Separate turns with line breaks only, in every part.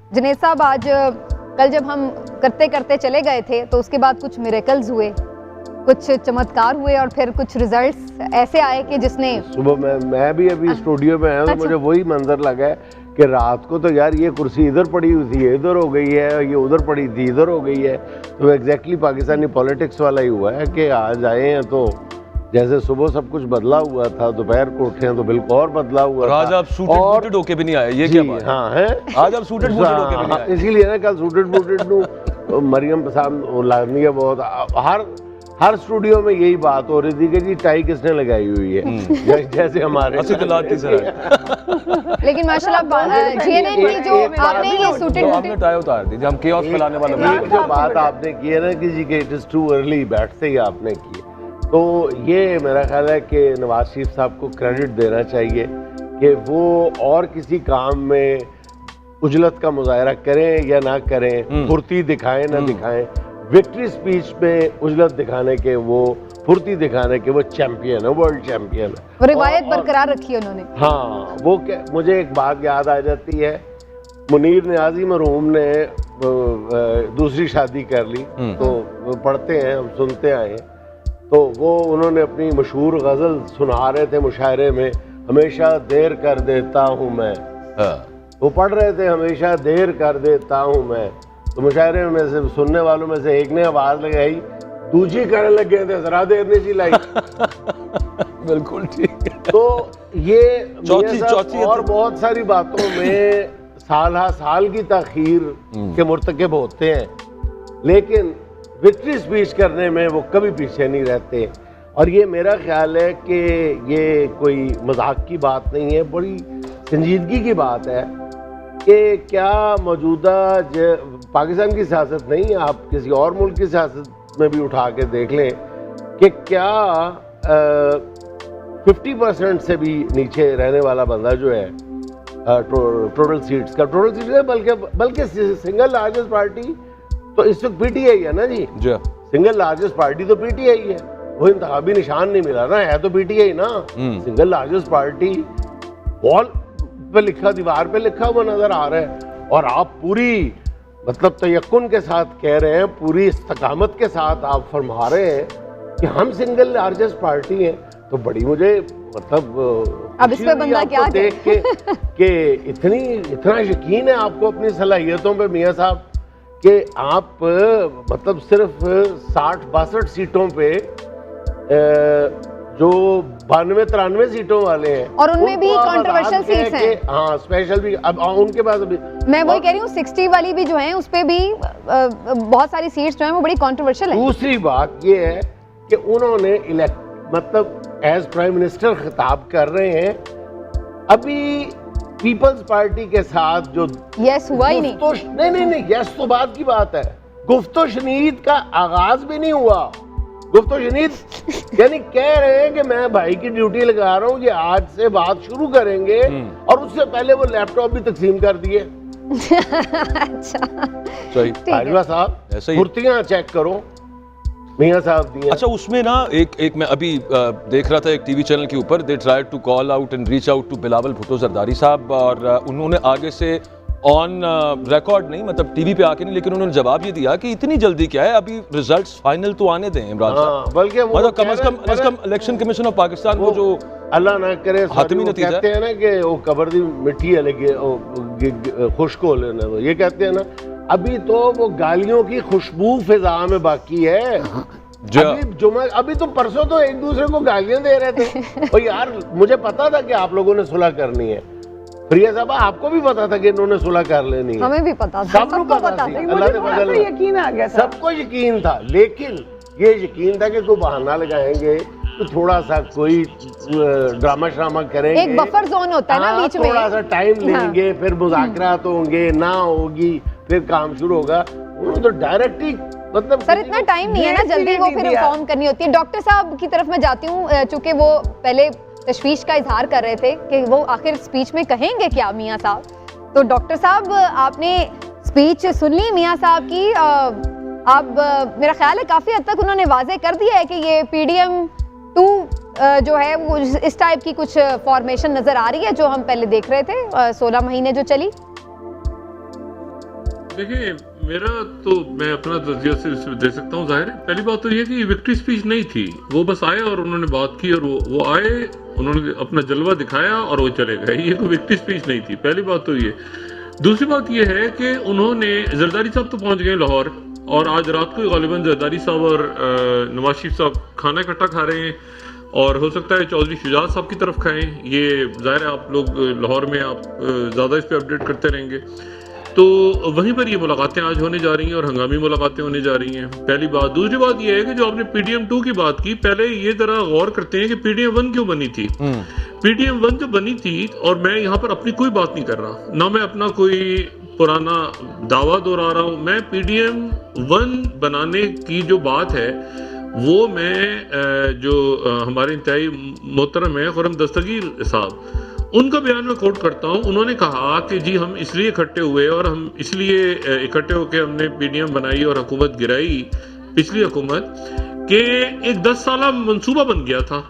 जुनैद साहब, आज कल जब हम करते करते चले गए थे तो उसके बाद कुछ मिरेकल्स हुए, कुछ चमत्कार हुए और फिर कुछ रिजल्ट्स ऐसे आए कि जिसने
सुबह मैं भी अभी स्टूडियो में आया तो मुझे वही मंजर लगा है कि रात को तो यार ये कुर्सी इधर पड़ी हुई थी, इधर हो गई है, ये उधर पड़ी थी, इधर हो गई है। तो एग्जैक्टली पाकिस्तानी पॉलिटिक्स वाला ही हुआ है कि आज आए हैं तो जैसे सुबह सब कुछ बदला हुआ था, दोपहर को उठे हैं तो बिल्कुल और बदला हुआ था।
आज आप सूटेड बूटेड होके भी नहीं आए, ये क्या बात है?
हाँ है,
आज आप सूटेड बूटेड होके भी नहीं आए,
इसीलिए ना कल सूटेड बूटेड मरियम पसंद लागनी है बहुत। हर स्टूडियो में यही बात हो रही थी कि जी टाई किसने लगाई हुई है, जैसे हमारे
लेकिन माशाल्लाह जीएनएन की जो आपने ये सूटेड
आपने टाई उतार दी, हम केओस फैलाने वाला
जो बात आपने की है ना कि जी के इट इज टू अर्ली, बैठते ही आपने की, तो ये मेरा ख्याल है कि नवाज शरीफ साहब को क्रेडिट देना चाहिए कि वो और किसी काम में उजलत का मुजाहरा करें या ना करें, फुर्ती दिखाएं ना दिखाएं, विक्ट्री स्पीच में उजलत दिखाने के, वो फुर्ती दिखाने के वो चैंपियन है, वर्ल्ड चैंपियन है।
वो रिवायत बरकरार रखी है उन्होंने।
हाँ, वो मुझे एक बात याद आ जाती है, मुनीर नियाजी मरहूम ने दूसरी शादी कर ली, तो वो पढ़ते हैं, हम सुनते आए, तो वो उन्होंने अपनी मशहूर गज़ल सुना रहे थे मुशायरे में, हमेशा देर कर देता हूँ मैं। वो पढ़ रहे थे हमेशा देर कर देता हूँ मैं, तो मुशायरे में से सुनने वालों में से एक ने आवाज लगाई, दूजी करने लगे थे, जरा देर नहीं चिल्लाई।
बिल्कुल ठीक है।
तो ये
चौथी
और बहुत सारी बातों में साल की ताखीर के मुर्तकब होते हैं, लेकिन विक्ट्री स्पीच करने में वो कभी पीछे नहीं रहते। और ये मेरा ख्याल है कि ये कोई मजाक की बात नहीं है, बड़ी संजीदगी की बात है कि क्या मौजूदा पाकिस्तान की सियासत नहीं, आप किसी और मुल्क की सियासत में भी उठा के देख लें कि क्या 50% से भी नीचे रहने वाला बंदा जो है टोटल सीट्स का, बल्कि सिंगल लार्जेस्ट पार्टी तो इस वक्त पीटीआई है ना जी, सिंगल लार्जेस्ट पार्टी तो पीटीआई है, वो इंतखाबी निशान नहीं मिला ना, है तो पीटीआई ना, सिंगल लार्जेस्ट पार्टी, वॉल पे लिखा, दीवार पे लिखा हुआ नजर आ रहा है, और आप पूरी मतलब तयक्कुन के साथ कह रहे हैं, पूरी इस्तकामत के साथ आप फरमा रहे हैं कि हम सिंगल लार्जेस्ट पार्टी हैं, तो बड़ी मुझे मतलब
अब इस पे बंदा क्या
देख के कि इतना यकीन है आपको अपनी सलाहियतों पे मियां साहब कि आप मतलब सिर्फ 60-62 सीटों पे जो 92-93 सीटों वाले हैं,
और उनमें भी कंट्रोवर्शियल सीट्स हैं।
हाँ, स्पेशल भी अब उनके पास अभी
मैं वही कह रही हूँ, 60 वाली भी जो है उस पे भी बहुत सारी सीट्स जो हैं वो बड़ी कंट्रोवर्शियल है।
दूसरी बात ये है कि उन्होंने मतलब एज प्राइम मिनिस्टर खिताब कर रहे हैं, अभी पीपल्स पार्टी के साथ जो
यस हुआ ही
नहीं, यस तो बात की बात है, गुफ्तो शनीद का आगाज भी नहीं हुआ। गुफ्तो शनीद यानी कह रहे हैं कि मैं भाई की ड्यूटी लगा रहा हूँ, ये आज से बात शुरू करेंगे, और उससे पहले वो लैपटॉप भी तकसीम कर दिए।
अच्छा
सही
बाजवा साहब, फुर्तियां चेक करो मियां साहब दी।
अच्छा, उसमें ना एक मैं अभी देख रहा था एक टीवी चैनल के ऊपर, they try to call out and reach out to Bilawal Bhutto Zardari साहब, और उन्होंने आगे से ऑन रिकॉर्ड नहीं, मतलब टीवी पे आके नहीं, लेकिन उन्होंने जवाब ये दिया कि इतनी जल्दी क्या है, अभी रिजल्ट्स फाइनल तो आने दें इमरान साहब,
बल्कि
मतलब कम से कम इलेक्शन कमीशन ऑफ पाकिस्तान वो जो
अल्लाह ना करे
हातमी नतीजा
कहते हैं ना कि वो कबर दी मिट्टी है लगे खुश्क हो लेना, तो ये कहते हैं ना, अभी तो वो गालियों की खुशबू फिजा में बाकी है। अभी तो परसों तो एक दूसरे को गालियां दे रहे थे, और यार मुझे पता था कि आप लोगों ने सुलह करनी है, प्रिया साहब आपको भी पता था कि इन्होंने सुलह कर लेनी है,
हमें भी पता था,
सबको पता था, अल्लाह ने बदल
यकीन आ गया,
सबको यकीन था, लेकिन ये यकीन था कि कोई बहाना लगाएंगे तो थोड़ा सा कोई ड्रामा श्रामा करेंगे,
एक बफर जोन होता है ना बीच में,
थोड़ा सा टाइम लेंगे, फिर मुज़ाकरात होंगे, ना होगी, फिर काम शुरू होगा। उन्होंने तो डायरेक्ट ही मतलब
सर इतना टाइम नहीं है ना, जल्दी वो फिर इन्फॉर्म करनी होती है। डॉक्टर साहब की तरफ मैं जाती हूँ, चूंकि वो पहले तशवीश का इजहार कर रहे थे कि वो आखिर स्पीच में कहेंगे क्या मियाँ साहब, तो डॉक्टर साहब आपने स्पीच सुन ली मियाँ साहब की, अब मेरा ख्याल है काफ़ी हद तक उन्होंने वाजे कर दिया है कि ये PDM-2 जो है वो इस टाइप की कुछ फॉर्मेशन नज़र आ रही है जो हम पहले देख रहे थे 16 महीने जो चली।
देखिए, मेरा तो मैं अपना तजिया सिर्फ दे सकता हूँ। जाहिर है, पहली बात तो ये कि विक्ट्री स्पीच नहीं थी, वो बस आए और उन्होंने बात की और वो आए, उन्होंने अपना जलवा दिखाया और वो चले गए। ये कोई विक्ट्री स्पीच नहीं थी, पहली बात तो ये। दूसरी बात ये है कि उन्होंने, जरदारी साहब तो पहुंच गए लाहौर, और आज रात को गालिबन जरदारी साहब और नवाज शरीफ साहब खाना इकट्ठा खा रहे हैं, और हो सकता है चौधरी शुजात साहब की तरफ खाएं। ये जाहिर है, आप लोग लाहौर में आप ज़्यादा इस पर अपडेट करते रहेंगे, तो वहीं पर ये मुलाकातें आज होने जा रही हैं और हंगामी मुलाकातें होने जा रही हैं, पहली बात। दूसरी बात ये है कि जो आपने PDM 2 की बात की, पहले ये जरा गौर करते हैं कि PDM 1 क्यों बनी थी। PDM 1 जो बनी थी, और मैं यहाँ पर अपनी कोई बात नहीं कर रहा, ना मैं अपना कोई पुराना दावा दोहरा रहा हूँ, मैं PDM 1 बनाने की जो बात है वो मैं जो हमारे इंतहाई मोहतरम है खुर्रम दस्तगीर साहब, उनका बयान में कोट करता हूं। उन्होंने कहा कि जी हम इसलिए इकट्ठे हुए और हम इसलिए इकट्ठे होकर हमने PDM बनाई और हुकूमत गिराई, पिछली हुकूमत, कि एक 10 साला मंसूबा बन गया था,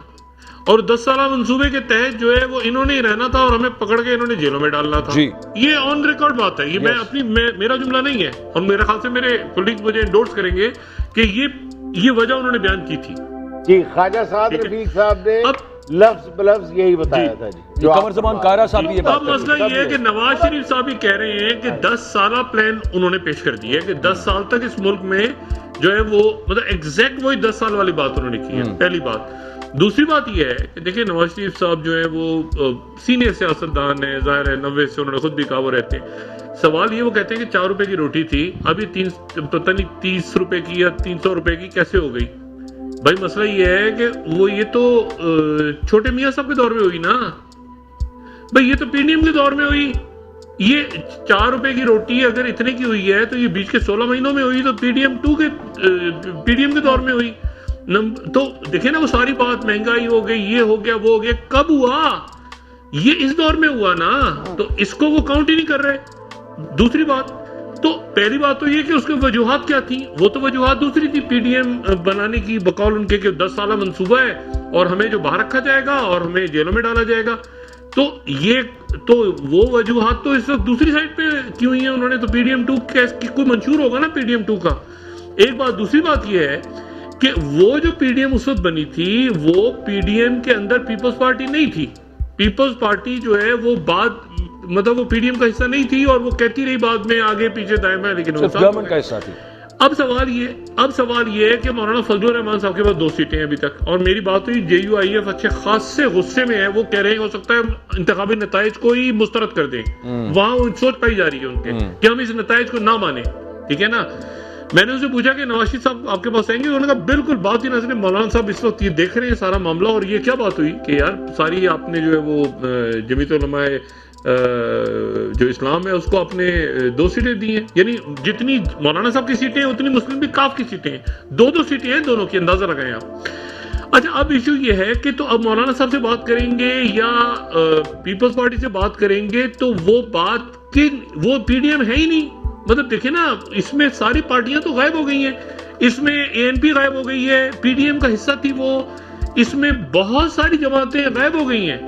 और 10 साला मंसूबे के तहत जो है वो इन्होंने ही रहना था और हमें पकड़ के इन्होंने जेलों में डालना था। ये ऑन रिकॉर्ड बात है, ये मैं अपनी मेरा जुमला नहीं है, और मेरे ख्याल से मेरे कोलीग मुझे एंडोर्स करेंगे कि ये वजह उन्होंने बयान की थी।
जी, ख्वाजा साद रफीक साहब ने लफ्ज बलफ्ज यही बताया था जी, जो
कमर ज़बान कारा साहब ये बात।
अब मसला ये है कि नवाज शरीफ साहब ही कह रहे हैं कि 10 साला प्लान उन्होंने पेश कर दिया है कि 10 साल तक इस मुल्क में जो है वो, मतलब एग्जैक्ट वही 10 साल वाली बात उन्होंने की है, पहली बात। दूसरी बात यह है कि देखिए, नवाज शरीफ साहब जो है वो सीनियर सियासतदान है, जाहिर है 90 से उन्होंने खुद भी कहा वो रहते हैं। सवाल ये, वो कहते हैं कि 4 रुपए की रोटी थी, अभी पता नहीं 30 रुपए की या 300 रुपए की कैसे हो गई। भाई मसला ये है कि वो, ये तो छोटे मियाँ साहब के दौर में हुई ना भाई, ये तो PDM के दौर में हुई। ये 4 रुपए की रोटी अगर इतने की हुई है तो ये बीच के 16 महीनों में हुई, तो PDM के दौर में हुई। तो देखिए ना, वो सारी बात, महंगाई हो गई, ये हो गया, वो हो गया, कब हुआ? ये इस दौर में हुआ ना, तो इसको वो काउंट ही नहीं कर रहे। दूसरी बात, तो पहली बात तो ये कि उसके वजूहात क्या थी, वो तो वजूहात दूसरी थी PDM बनाने की, बकौल उनके कि 10 साल मंसूबा है और हमें जो बाहर रखा जाएगा और हमें जेलों में डाला जाएगा। तो ये तो वो वजूहात तो इस वक्त दूसरी साइड पे क्यों हुई है उन्होंने, तो PDM 2 की कोई मंशूर होगा ना PDM 2 का, एक बात। दूसरी बात ये है कि वो जो PDM उस वक्त बनी थी, वो PDM के अंदर पीपल्स पार्टी नहीं थी। पीपल्स पार्टी जो है वो बाद, मतलब वो PDM का हिस्सा नहीं थी, और वो कहती रही बाद में आगे पीछे दाएं बाएं, लेकिन वो
गवर्नमेंट का हिस्सा थी।
अब सवाल ये है कि मौलाना फजलुर रहमान साहब के पास 2 सीटें हैं अभी तक, और मेरी बात हुई JUIF अच्छे खासे गुस्से में है, वो कह रहे हैं हो सकता है इंतखाबी नताइज को ही मुस्तरद कर दें। वहां सोच पाई जा रही है उनके कि हम इस नताइज को ना माने, ठीक है ना। मैंने उनसे पूछा कि नवाज शरीफ साहब आपके पास आएंगे, उन्होंने कहा बिल्कुल, बात ही ना सुने, मौलाना साहब इस वक्त ये देख रहे हैं सारा मामला। और ये क्या बात हुई कि यार सारी आपने जो है वो जमीयत उलमाए जो इस्लाम है उसको आपने 2 सीटें दी हैं, यानी जितनी मौलाना साहब की सीटें हैं उतनी मुस्लिम भी काफ की सीटें हैं, 2-2 सीटें हैं दोनों की, अंदाजा लगाएं आप। अच्छा, अब इशू ये है कि तो अब मौलाना साहब से बात करेंगे या पीपल्स पार्टी से बात करेंगे, तो वो बात कि वो PDM है ही नहीं। मतलब देखिए ना, इसमें सारी पार्टियां तो गायब हो गई हैं, इसमें ANP गायब हो गई है, PDM का हिस्सा थी वो, इसमें बहुत सारी जमातें गायब हो गई हैं।